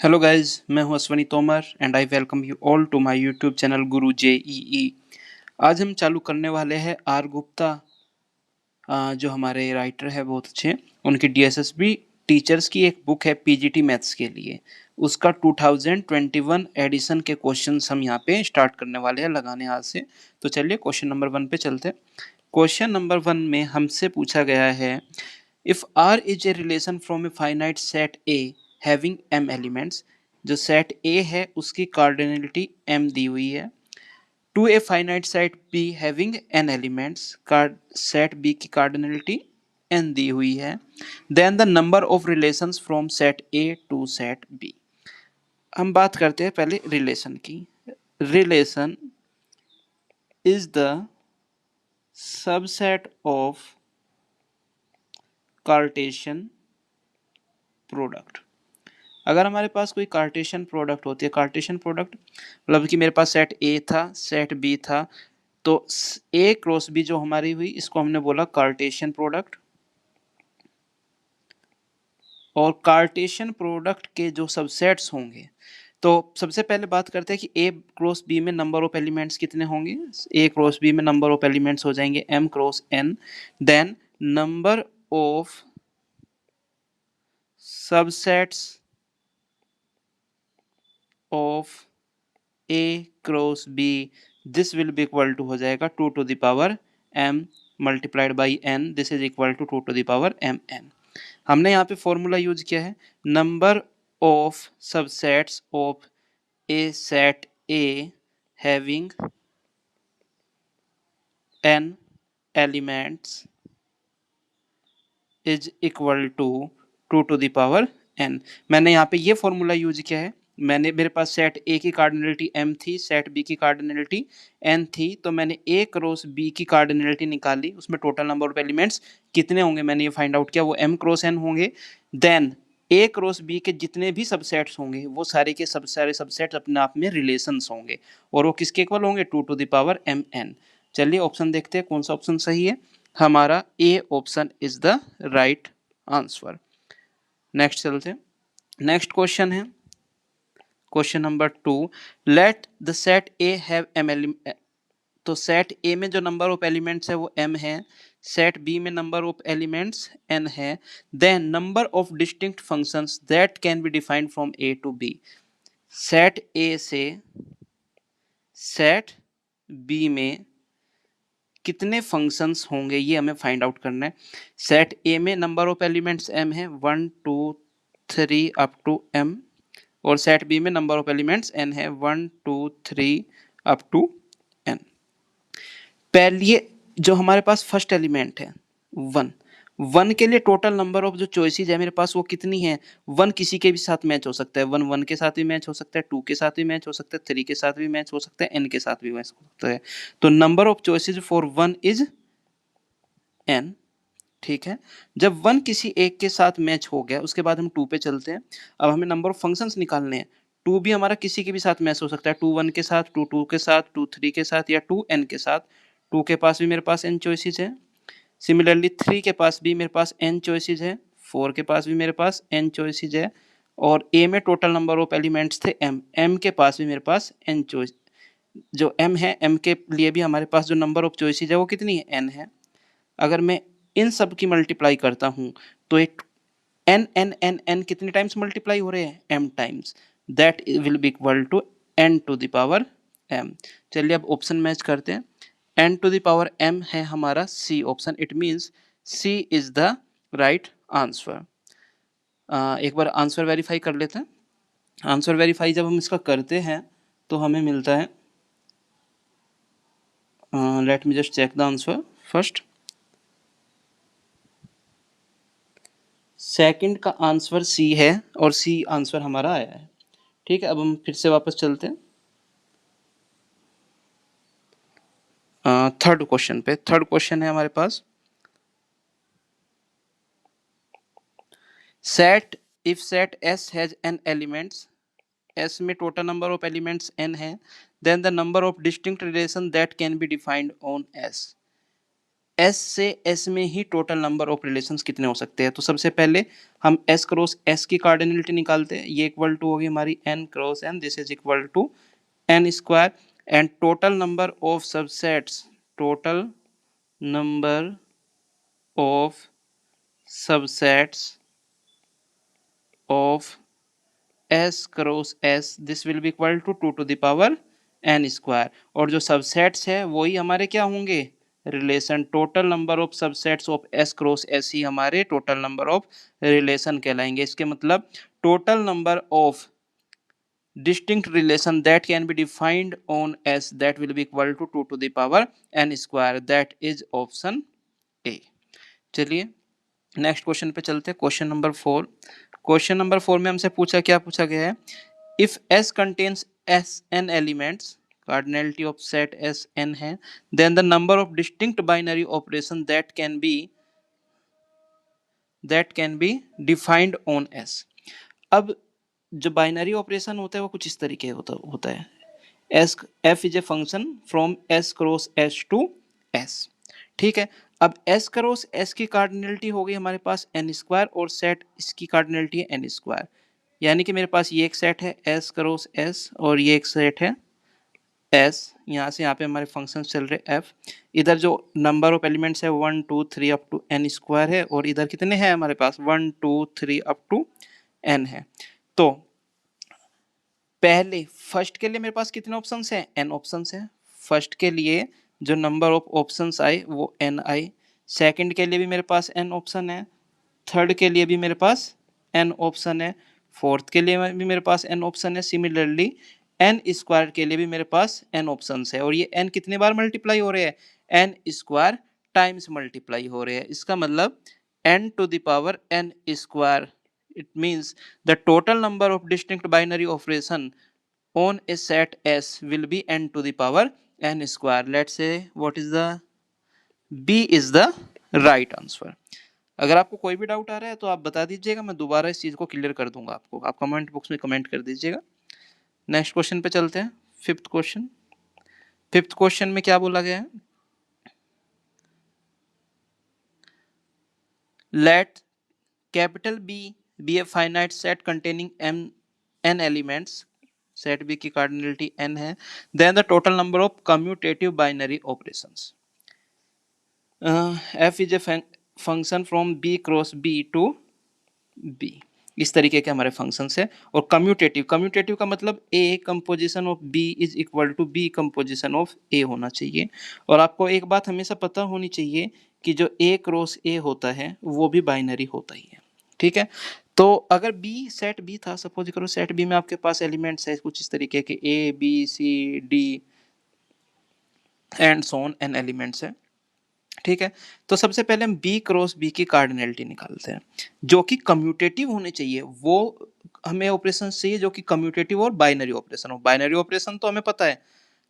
Hello guys, मैं हूं Ashwani Tomar and I welcome you all to my YouTube channel Guru JEE. आज हम चालू करने वाले हैं आर गुप्ता, जो हमारे राइटर है बहुत अच्छे। उनकी डीएसएसबी टीचर्स की एक बुक है पीजीटी मैथ्स के लिए। उसका 2021 एडिशन के क्वेश्चंस हम यहाँ पे स्टार्ट करने वाले हैं लगाने आज से। तो चलिए क्वेश्चन नंबर 1 पे चलते हैं। क्वेश्चन नंबर 1 में हमसे पूछा गया है, if R is a relation from a finite set A having m elements. जो सेट A है उसकी कार्डिनलिटी m दी हुई है। To a finite set B having n elements, set B की कार्डिनलिटी n दी हुई है। Then the number of relations from set A to set B। हम बात करते हैं पहले रिलेशन की। Relation is the subset of Cartesian product. अगर हमारे पास कोई कार्टेशियन प्रोडक्ट होती है, कार्टेशियन प्रोडक्ट मतलब कि मेरे पास सेट ए था, सेट बी था, तो ए क्रॉस बी जो हमारी हुई इसको हमने बोला कार्टेशियन प्रोडक्ट। और कार्टेशियन प्रोडक्ट के जो सबसेट्स होंगे, तो सबसे पहले बात करते हैं कि ए क्रॉस बी में नंबर ऑफ एलिमेंट्स कितने होंगे। ए क्रॉस बी में नंबर ऑफ एलिमेंट्स हो जाएंगे m cross n। Then number of subsets of a cross b, this will be equal to हो जाएगा 2 to the power m multiplied by n, this is equal to 2 to the power mn। हमने यहाँ पे formula use किया है, number of subsets of a set a having n elements is equal to 2 to the power n। मैंने यहाँ पे ये formula use किया है। मेरे पास सेट ए की कार्डिनलिटी m थी, सेट बी की कार्डिनलिटी n थी, तो मैंने ए क्रॉस बी की कार्डिनलिटी निकाली, उसमें टोटल नंबर ऑफ एलिमेंट्स कितने होंगे मैंने ये फाइंड आउट किया, वो m क्रॉस n होंगे। देन ए क्रॉस बी के जितने भी सबसेट्स होंगे वो सारे के सब सारे सबसेट्स अपने आप में रिलेशंस होंगे, और वो किसके इक्वल होंगे, 2 टू द पावर mn। चलिए ऑप्शन देखते हैं कौन सा ऑप्शन सही है। हमारा A option is the right answer. Next चलते हैं। नेक्स्ट क्वेश्चन है question number 2, let the set A have m element. तो सेट ए में जो नंबर ऑफ एलिमेंट्स है वो m है, सेट बी में नंबर ऑफ एलिमेंट्स n है। Then number of distinct functions that can be defined from A to B. Set A से set B में कितने फंक्शंस होंगे ये हमें फाइंड आउट करना है। सेट ए में नंबर ऑफ एलिमेंट्स m है, 1 2 3 अप टू m, और सेट बी में नंबर ऑफ एलिमेंट्स n है, 1 2 3 अप टू n। पहले जो हमारे पास फर्स्ट एलिमेंट है 1, 1 के लिए टोटल नंबर ऑफ जो चॉइसेस है मेरे पास वो कितनी है। 1 किसी के भी साथ मैच हो सकता है, 1 1 के साथ भी मैच हो सकता है, 2 के साथ भी मैच हो सकता है, 3 के साथ भी मैच हो सकता है, n के साथ भी मैच हो सकता है। तो number of choices for 1 is n। ठीक है, जब 1 किसी एक के साथ मैच हो गया उसके बाद हम 2 पे चलते हैं। अब हमें नंबर ऑफ फंक्शंस निकालने हैं। 2 भी हमारा किसी के भी साथ मैच हो सकता है, 2 1 के साथ, 2 2 के साथ, 2 3 के साथ, या 2 n के साथ। 2 के पास भी मेरे पास n चॉइसेस है। सिमिलरली 3 के पास भी मेरे पास n चॉइसेस है, 4 के पास भी मेरे पास n चॉइसेस है, और a में टोटल नंबर ऑफ एलिमेंट्स थे m, m के पास भी मेरे पास n चॉइस, जो m है m के लिए भी हमारे पास जो नंबर ऑफ चॉइसेस है वो कितनी है, n है। अगर मैं इन सब की मल्टीप्लाई करता हूं तो एक n n n n कितने टाइम्स मल्टीप्लाई हो रहे हैं, m times, that will be equal to n to the power m। चलिए अब ऑप्शन मैच करते हैं। n to the power m है हमारा C option, it means C is the right answer. एक बार आंसर वेरीफाई कर लेते हैं। आंसर वेरीफाई जब हम इसका करते हैं तो हमें मिलता है, let me just check the answer first. Second का आंसर सी है और सी आंसर हमारा आया है। ठीक है, अब हम फिर से वापस चलते हैं थर्ड क्वेश्चन पे। थर्ड क्वेश्चन है हमारे पास, set if set S has N elements, S में total number of elements n है, then the number of distinct relation that can be defined on S. S से एस में ही total number of relations कितने हो सकते हैं। तो सबसे पहले हम एस क्रॉस एस की कार्डिनलिटी निकालते हैं। ये इक्वल टू होगी हमारी N cross N, this is equal to N square and total number of subsets, total number of subsets of S cross S, this will be equal to 2 to the power N square. और जो subsets है वही हमारे क्या होंगे, relation. Total number of subsets of S cross S ही हमारे total number of relation कहलाएंगे। इसके मतलब total number of distinct relation that can be defined on S, that will be equal to 2 to the power n square, that is option A। चलिए next question पे चलते हैं, question number 4। Question number 4 में हमसे पूछा क्या पूछा गया है, if S contains S N elements, cardinality of set S N है, then the number of distinct binary operation that can be defined on S. अब जो बाइनरी ऑपरेशन होता है वो कुछ इस तरीके होता है, S F is a function from S cross S to S. ठीक है, अब एस क्रॉस एस की कार्डिनलिटी हो गई हमारे पास एन स्क्वायर और सेट इसकी कार्डिनलिटी है एन स्क्वायर। यानी कि मेरे पास ये एक सेट है एस क्रॉस एस और ये एक सेट है एस। यहाँ से यहाँ पे हमारे फंक्शन चल रहे एफ। इधर जो नंबर ऑफ एलिमेंट्स है 1 2 3 अप टू एन स्क्वायर है और इधर कितने हैं हमारे पास 1 2 3 अप टू एन है। तो पहले फर्स्ट के लिए मेरे पास कितने ऑप्शंस हैं, एन ऑप्शंस हैं। फर्स्ट के लिए जो नंबर ऑफ ऑप्शंस आए वो एन आई। सेकंड के लिए भी मेरे पास एन ऑप्शन है। थर्ड के लिए भी मेरे पास एन ऑप्शन है। फोर्थ के लिए भी मेरे पास एन ऑप्शन है। सिमिलरली एन स्क्वायर के लिए भी मेरे पास एन ऑप्शंस है। और ये एन कितने बार मल्टीप्लाई हो रहे हैं, एन स्क्वायर टाइम्स मल्टीप्लाई हो रहे हैं। इसका मतलब N to the power N square, it means the total number of distinct binary operation on a set S will be n to the power n square. Let's say what is the B is the right answer। अगर आपको कोई भी doubt आ रहा है तो आप बता दीजिएगा, मैं दोबारा इस चीज को क्लियर कर दूंगा आपको। आप कमेंट बॉक्स में कमेंट कर दीजिएगा। नेक्स्ट क्वेश्चन पे चलते हैं, फिफ्थ क्वेश्चन। फिफ्थ क्वेश्चन में क्या बोला गया है, let capital B be a finite set containing n elements, set B की कार्डिनलिटी n है, then the total number of commutative binary operations f is a function from b cross b to b। इस तरीके के हमारे functions है। और commutative, commutative का मतलब a composition of b is equal to b composition of a होना चाहिए। और आपको एक बात हमेशा पता होनी चाहिए कि जो a क्रॉस a होता है वो भी बाइनरी होता ही है। ठीक है, तो अगर B सेट B था, सपोज करो सेट B में आपके पास एलिमेंट्स है कुछ इस तरीके के A B C D and so on an elements है। ठीक है, तो सबसे पहले हम B क्रॉस B की कार्डिनलिटी निकालते हैं जो कि कम्यूटेटिव होने चाहिए। वो हमें ऑपरेशन चाहिए जो कि कम्यूटेटिव और बाइनरी ऑपरेशन हो। बाइनरी ऑपरेशन तो हमें पता है,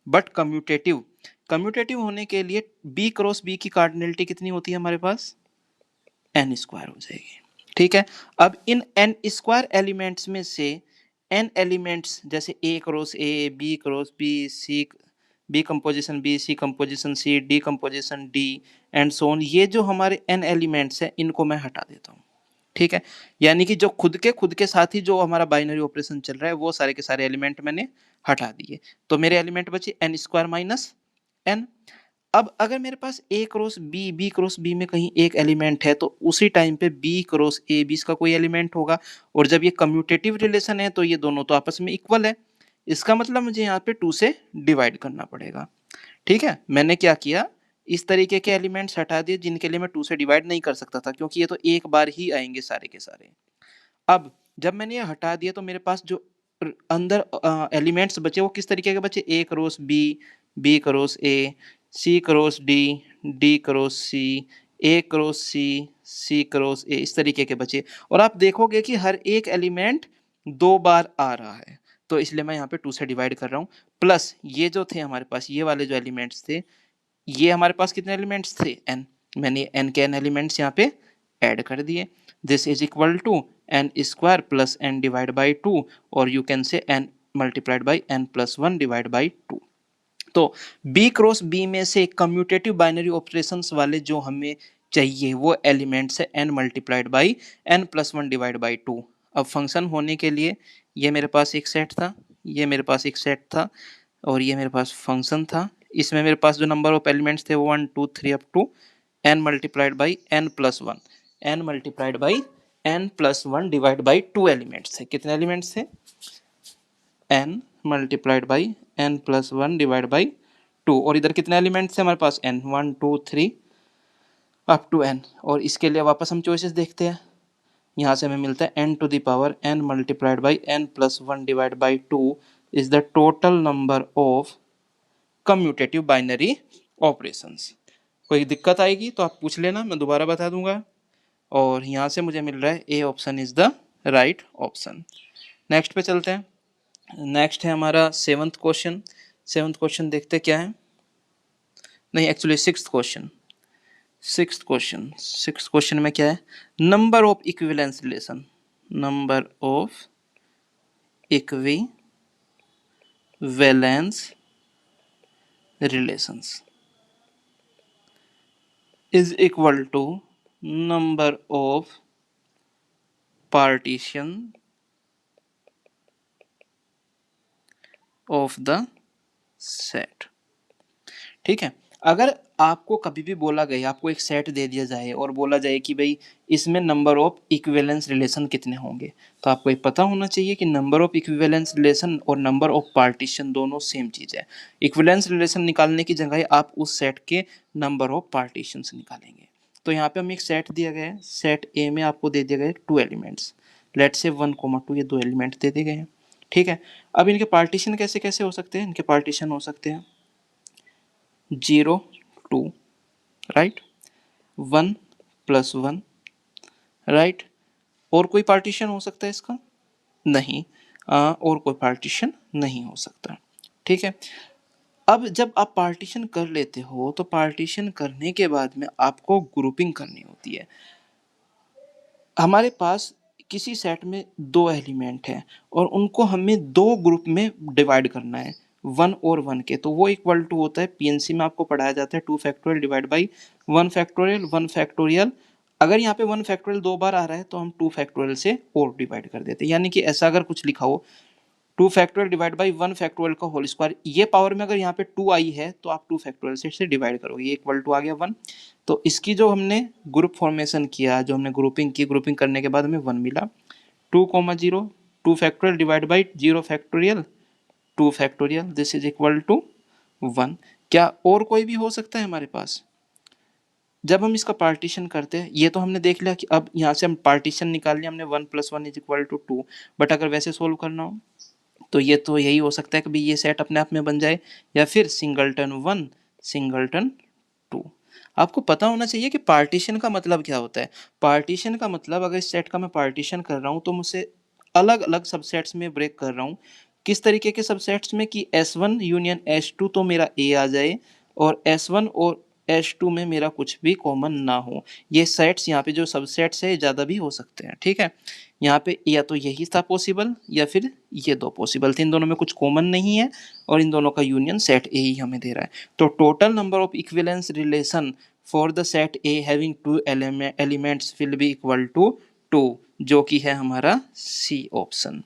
बट कम्यूटेटिव, कम्यूटेटिव होने के लिए B क्रॉस B की कार्डिनलिटी कितनी होती है हमारे पास, एन स्क्वायर हो जाएगी। ठीक है, अब इन एन स्क्वायर एलिमेंट्स में से एन एलिमेंट्स जैसे A cross A, B cross B, C B composition B, C composition C, D composition D and so on, ये जो हमारे एन एलिमेंट्स हैं इनको मैं हटा देता हूँ। ठीक है, यानी कि जो खुद के साथ ही जो हमारा बाइनरी ऑपरेशन चल रहा है वो सारे के सारे एलिमेंट मैंने हटा दिए। तो मेरे एलिमेंट बचे एन स्क्वायर माइनस एन। अब अगर मेरे पास ए क्रॉस बी में कहीं एक एलिमेंट है तो उसी टाइम पे बी क्रॉस ए भी इसका कोई एलिमेंट होगा। और जब ये कम्यूटेटिव रिलेशन है तो ये दोनों तो आपस में इक्वल है। इसका मतलब मुझे यहाँ पे 2 से डिवाइड करना पड़ेगा। ठीक है, मैंने क्या किया, इस तरीके के एलिमेंट्स हटा दिए जिनके लिए मैं 2 से डिवाइड नहीं कर सकता था, क्योंकि ये तो एक बार ही आएंगे सारे के सारे। अब जब मैंने ये हटा दिया तो मेरे पास जो अंदर एलिमेंट्स बचे वो किस तरीके के बचे, A cross B cross A, C cross D cross C, A cross C cross A, इस तरीके के बचे। और आप देखोगे कि हर एक एलिमेंट 2 बार आ रहा है, तो इसलिए मैं यहाँ पे 2 से डिवाइड कर रहा हूँ। प्लस ये जो थे हमारे पास ये वाले जो एलिमेंट्स थे, ये हमारे पास कितने एलिमेंट्स थे, एन, मैंने एन के एन एलिमेंट्स यहाँ पे ऐड कर दिए। This is equal to N square plus N divide by 2, और you can say N multiplied by N plus 1 divide by 2। तो बी क्रॉस बी में से कम्यूटेटिव बाइनरी ऑपरेशंस वाले जो हमें चाहिए वो एलिमेंट्स है n multiplied by n+1 divide by 2। अब फंक्शन होने के लिए ये मेरे पास एक सेट था, ये मेरे पास एक सेट था और ये मेरे पास फंक्शन था। इसमें मेरे पास जो नंबर ऑफ एलिमेंट्स थे वो 1 2 3 up to n multiplied by n+1, n multiplied by n+1 divide by 2 elements थे। कितने एलिमेंट्स थे? n multiplied by n+1 divide by 2। और इधर कितने एलिमेंट्स हैं हमारे पास? n 1 2 3 up to n। और इसके लिए वापस हम चॉइसेस देखते हैं। यहाँ से हमें मिलता है n to the power n multiplied by n+1 divide by 2 is the total number of commutative binary operations. कोई दिक्कत आएगी तो आप पूछ लेना, मैं दोबारा बता दूंगा। और यहाँ से मुझे मिल रहा है ए option is the right option. Next पे चलते हैं। नेक्स्ट है हमारा 7th क्वेश्चन। 7th क्वेश्चन देखते क्या है, नहीं actually 6th question. 6th question में क्या है? Number of equivalence relation, number of equivalence relations is equal to number of partition of the set। ठीक है, अगर आपको कभी भी बोला गया, आपको एक सेट दे दिया जाए और बोला जाए कि भाई इसमें नंबर ऑफ इक्विवेलेंस रिलेशन कितने होंगे, तो आपको ये पता होना चाहिए कि नंबर ऑफ इक्विवेलेंस रिलेशन और नंबर ऑफ पार्टीशन दोनों सेम चीज है। इक्विवेलेंस रिलेशन निकालने की जगह आप उस सेट के नंबर ऑफ पार्टीशन निकालेंगे। तो यहाँ पे हमें एक सेट दिया गया है, सेट ए में आपको दे दिया गया है 2 एलिमेंट्स, लेट से 1, 2 ये 2 एलिमेंट दे दिए गए हैं। ठीक है, अब इनके पार्टीशन कैसे कैसे हो सकते हैं? इनके पार्टीशन हो सकते हैं 0 2 राइट, 1 + 1 राइट। और कोई पार्टीशन हो सकता है इसका? नहीं, और कोई पार्टीशन नहीं हो सकता। ठीक है, अब जब आप पार्टीशन कर लेते हो तो पार्टीशन करने के बाद में आपको ग्रुपिंग करनी होती है। हमारे पास किसी सेट में 2 एलिमेंट हैं और उनको हमें 2 ग्रुप में डिवाइड करना है, 1 और 1 के। तो वो इक्वल टू होता है, पीएनसी में आपको पढ़ाया जाता है 2 factorial divide by 1 factorial 1 factorial. अगर यहाँ पे 1 फैक्टोरियल 2 बार आ रहा है तो हम 2 फैक्टोरियल से और डिवाइड कर देते हैं। यानी कि ऐसा अगर कुछ लिखा हो 2 फैक्टोरियल डिवाइड बाई 1 फैक्टोरियल का होल स्क्वायर, ये पावर में अगर यहाँ पे 2 आई है तो आप 2 फैक्टोरियल से इसे डिवाइड करोगे, ये इक्वल टू आ गया 1। तो इसकी जो हमने ग्रुप फॉर्मेशन किया, जो हमने ग्रुपिंग की, ग्रुपिंग करने के बाद हमें 1 मिला। 2, 0 2 factorial divide by 0 factorial 2 factorial, this is equal to 1। क्या और कोई भी हो सकता है हमारे पास? जब हम इसका पार्टीशन करते हैं, ये तो हमने देख लिया कि अब यहाँ से हम पार्टीशन निकाल लिया हमने 1 + 1 इज इक्वल टू 2। बट अगर वैसे सोल्व करना हो तो ये तो यही हो सकता है कि भाई ये सेट अपने आप में बन जाए, या फिर सिंगलटन 1 सिंगलटन 2। आपको पता होना चाहिए कि पार्टीशन का मतलब क्या होता है। पार्टीशन का मतलब, अगर इस सेट का मैं पार्टीशन कर रहा हूँ तो मुझसे अलग अलग सबसेट्स में ब्रेक कर रहा हूँ। किस तरीके के सबसेट्स में कि S1 यूनियन S2 तो मेरा A आ जाए और S1 और S2 में मेरा कुछ भी कॉमन ना हो। ये सेट्स यहाँ पे जो सबसेट्स है ज़्यादा भी हो सकते हैं। ठीक है, यहाँ पे या तो यही था पॉसिबल या फिर ये 2 पॉसिबल थे, इन दोनों में कुछ कॉमन नहीं है और इन दोनों का यूनियन सेट ए ही हमें दे रहा है। तो total number of equivalence relation for the set A having 2 elements will be equal to 2, जो कि है हमारा सी ऑप्शन।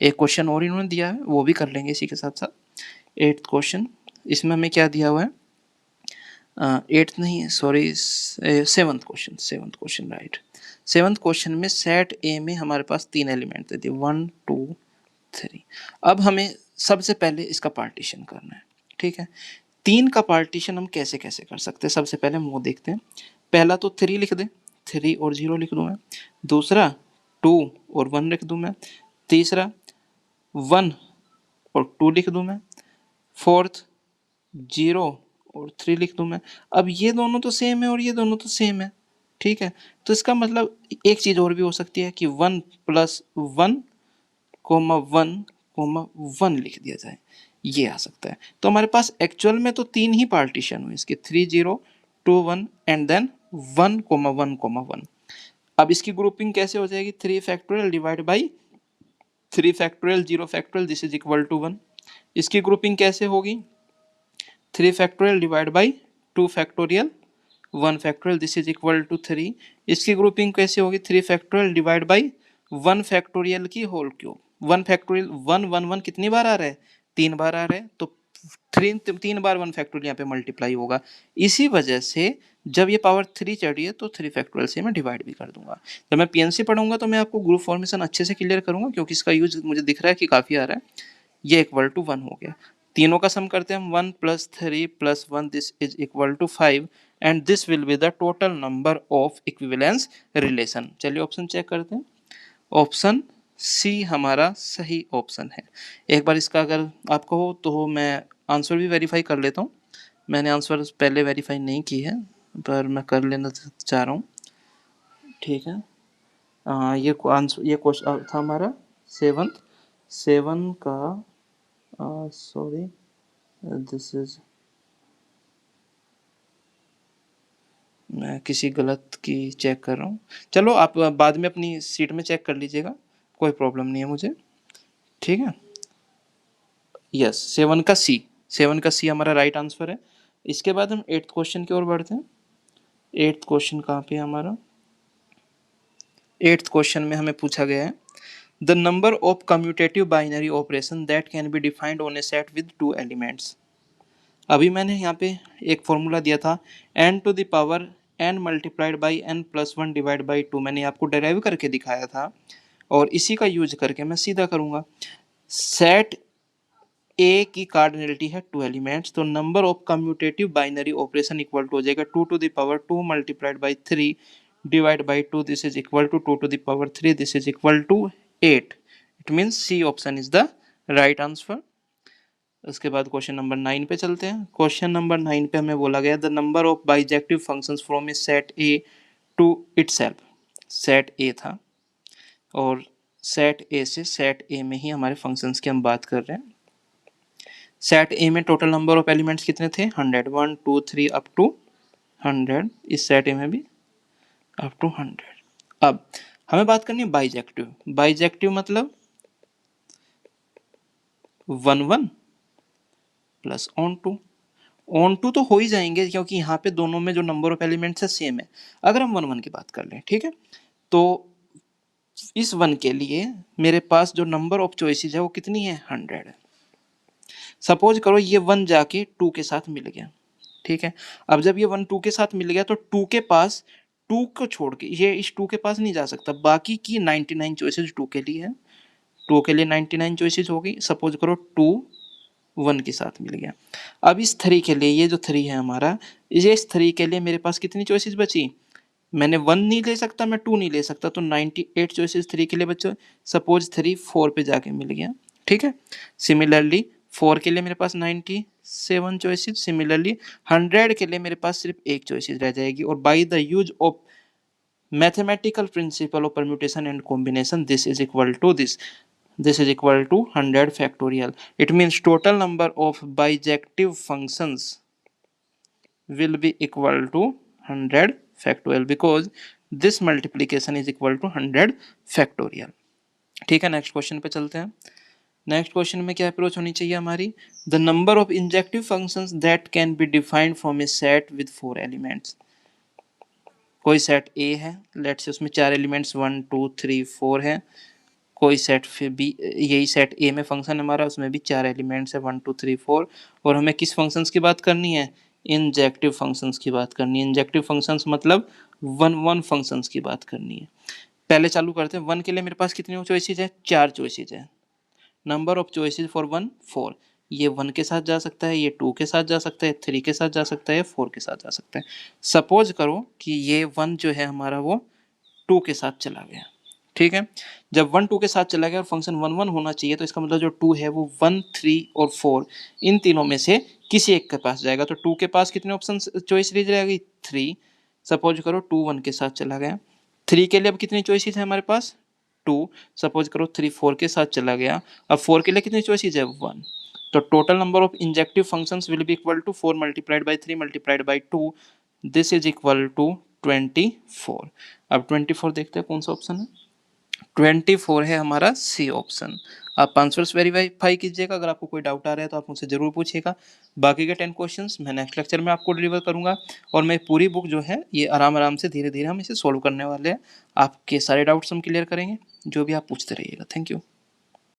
एक क्वेश्चन और इन्होंने दिया है, वो भी कर लेंगे इसी के साथ साथ। 8th क्वेश्चन, इसमें हमें क्या दिया हुआ है? 8th नहीं, sorry 7th question right. 7th question में सेट ए में हमारे पास 3 एलिमेंट दे दिए 1 2 3। अब हमें सबसे पहले इसका पार्टीशन करना है। ठीक है, 3 का पार्टीशन हम कैसे कैसे कर सकते हैं, सबसे पहले हम वो देखते हैं। पहला तो 3 लिख दें, 3 और 0 लिख दूँ मैं। दूसरा 2 और 1 लिख दूँ मैं। तीसरा 1 और 2 लिख दूँ मैं। फोर्थ 0 और 3 लिख दूँ मैं। अब ये दोनों तो सेम है और ये दोनों तो सेम है। ठीक है, तो इसका मतलब एक चीज़ और भी हो सकती है कि 1 + 1, 1, 1 लिख दिया जाए, ये आ सकता है। तो हमारे पास एक्चुअल में तो 3 ही पार्टीशन हुए इसके, 3 0 2 1 एंड देन 1, 1, 1। अब इसकी ग्रुपिंग कैसे हो जाएगी? 3 factorial divide by 3 factorial 0 factorial, this is equal to 1। इसकी ग्रुपिंग कैसे होगी? 3 factorial divide by 2 factorial 1 factorial, this is equal to 3। इसकी ग्रुपिंग कैसे होगी? 3 फैक्टोरियल डिवाइड बाई 1 फैक्टोरियल की होल क्यूब। 1 फैक्टोरियल 1 1 1 कितनी बार आ रहा है? 3 बार आ रहा है, तो 3 बार 1 फैक्टोरियल यहाँ पे मल्टीप्लाई होगा। इसी वजह से जब ये पावर 3 चढ़ रही है तो 3 फैक्टोरियल से मैं डिवाइड भी कर दूंगा। जब मैं पीएनसी पढ़ूंगा तो मैं आपको ग्रुप फॉर्मेशन अच्छे से क्लियर करूंगा, क्योंकि इसका यूज मुझे दिख रहा है कि काफी आ रहा है। ये इक्वल टू 1 हो गया। तीनों का सम करते हैं हम, 1 plus 3 plus 1, this is equal to 5 and this will be the total number of equivalence relation. चलिए ऑप्शन चेक करते हैं। ऑप्शन सी हमारा सही ऑप्शन है। एक बार इसका अगर आपको हो तो मैं आंसर भी वेरीफाई कर लेता हूँ। मैंने आंसर पहले वेरीफाई नहीं की है, पर मैं कर लेना चाह रहा हूँ। ठीक है, ये आंसर, ये क्वेश्चन था हमारा 7 का, सॉरी दिस इज, मैं किसी गलत की चेक कर रहा हूँ। चलो आप बाद में अपनी सीट में चेक कर लीजिएगा, कोई प्रॉब्लम नहीं है मुझे। ठीक है, यस 7 का सी हमारा राइट आंसर है। इसके बाद हम 8th क्वेश्चन की ओर बढ़ते हैं। 8th क्वेश्चन कहाँ पे है हमारा? 8th क्वेश्चन में हमें पूछा गया है the number of commutative binary operation that can be defined on a set with 2 elements. अभी मैंने यहाँ पे एक फॉर्मूला दिया था n to the power n multiplied by n plus 1 divide by 2, मैंने आपको डेराइव करके दिखाया था और इसी का यूज करके मैं सीधा करूँगा। सेट ए की कार्डिनलिटी है 2 एलिमेंट्स, तो number of commutative binary operation equal to हो जाएगा 2 to the power 2 multiplied by 3 divide by 2, this is equal to 2 to the power 3, this is equal to 8। It means C option is the right answer. उसके बाद question number 9 पे चलते हैं। Question number 9 पे हमें बोला गया the number of bijective functions from a set A to itself. Set A था और सेट ए से सेट ए में ही हमारे फंक्शंस की हम बात कर रहे हैं। सेट ए में टोटल नंबर ऑफ एलिमेंट्स कितने थे? 100, 1 2 3 अप टू 100। इस सेट ए में भी अप टू 100। अब हमें बात करनी है बाइजेक्टिव। बाइजेक्टिव मतलब 1 1 plus onto. Onto तो हो ही जाएंगे क्योंकि यहाँ पे दोनों में जो नंबर ऑफ एलिमेंट्स है सेम है। अगर हम 1 1 की बात कर लें, ठीक है, तो इस 1 के लिए मेरे पास जो नंबर ऑफ चॉइसेस है वो कितनी है? 100 है। सपोज करो ये 1 जाके 2 के साथ मिल गया, ठीक है। अब जब ये 1 2 के साथ मिल गया तो 2 के पास, 2 को छोड़ के ये इस 2 के पास नहीं जा सकता, बाकी की 99 चॉइसेस 2 के लिए है। 2 के लिए 99 चॉइसेस होगी। सपोज करो 2 1 के साथ मिल गया। अब इस 3 के लिए, ये जो 3 है हमारा, ये इस 3 के लिए मेरे पास कितनी चॉइसेस बची? मैंने 1 नहीं ले सकता, मैं 2 नहीं ले सकता, तो 98 चॉइसेस 3 के लिए बचे। सपोज 3 4 पे जाके मिल गया, ठीक है। सिमिलरली 4 के लिए मेरे पास 97 चॉइसेस। सिमिलरली 100 के लिए मेरे पास सिर्फ एक चॉइसेस रह जाएगी। और by the use of mathematical principle of permutation and combination, this is equal to this is equal to 100 factorial. It means total number of bijective functions will be equal to 100 factorial because this multiplication is equal to 100 factorial. ठीक है, next question पे चलते हैं। Next question में क्या approach होनी चाहिए हमारी? The number of injective functions that can be defined from a set with 4 elements. कोई सेट ए है, लेट्स से उसमें 4 एलिमेंट्स 1 2 3 4 है। कोई सेट फिर भी, यही सेट ए में फंक्शन हमारा, उसमें भी 4 एलिमेंट्स है 1 2 3 4। और हमें किस फंक्शंस की बात करनी है? इंजेक्टिव फंक्शंस की बात करनी है। इंजेक्टिव फंक्शंस मतलब 1 1 फंक्शंस की बात करनी है। पहले चालू करते हैं। 1 के लिए मेरे पास कितनी चॉइसेस है? 4 चॉइसेस है। Number of choices for 1 4। ये 1 के साथ जा सकता है, ये 2 के साथ जा सकता है, 3 के साथ जा सकता है, 4 के साथ जा सकता है। सपोज करो कि ये 1 जो है हमारा वो 2 के साथ चला गया, ठीक है। जब 1 2 के साथ चला गया और फंक्शन 1 1 होना चाहिए, तो इसका मतलब जो 2 है वो 1 3 और 4 इन तीनों में से किसी एक के पास जाएगा। तो 2 के पास कितने ऑप्शन चॉइस रह जाएगी? 3। सपोज करो 2 1 के साथ चला गया। 3 के लिए अब कितनी चॉइसेस है हमारे पास? 2। सपोज करो 3 4 के साथ चला गया। अब 4 के लिए कितनी चॉइसेस है? 1। तो total number of injective functions will be equal to 4 multiplied by 3 multiplied by 2, this is equal to 24। अब 24 देखते हैं कौन सा ऑप्शन है। 24 है हमारा सी ऑप्शन। आप आंसर्स वेरीफाई कीजिएगा। अगर आपको कोई डाउट आ रहा है तो आप मुझसे ज़रूर पूछिएगा। बाकी के 10 क्वेश्चंस मैं नेक्स्ट लेक्चर में आपको डिलीवर करूँगा और मैं पूरी बुक जो है ये आराम-आराम से धीरे-धीरे हम इसे सॉल्व करने वाले हैं। आपके सारे डाउट्स हम क्लियर करेंगे, जो भी आप पूछते रहिएगा। Thank you.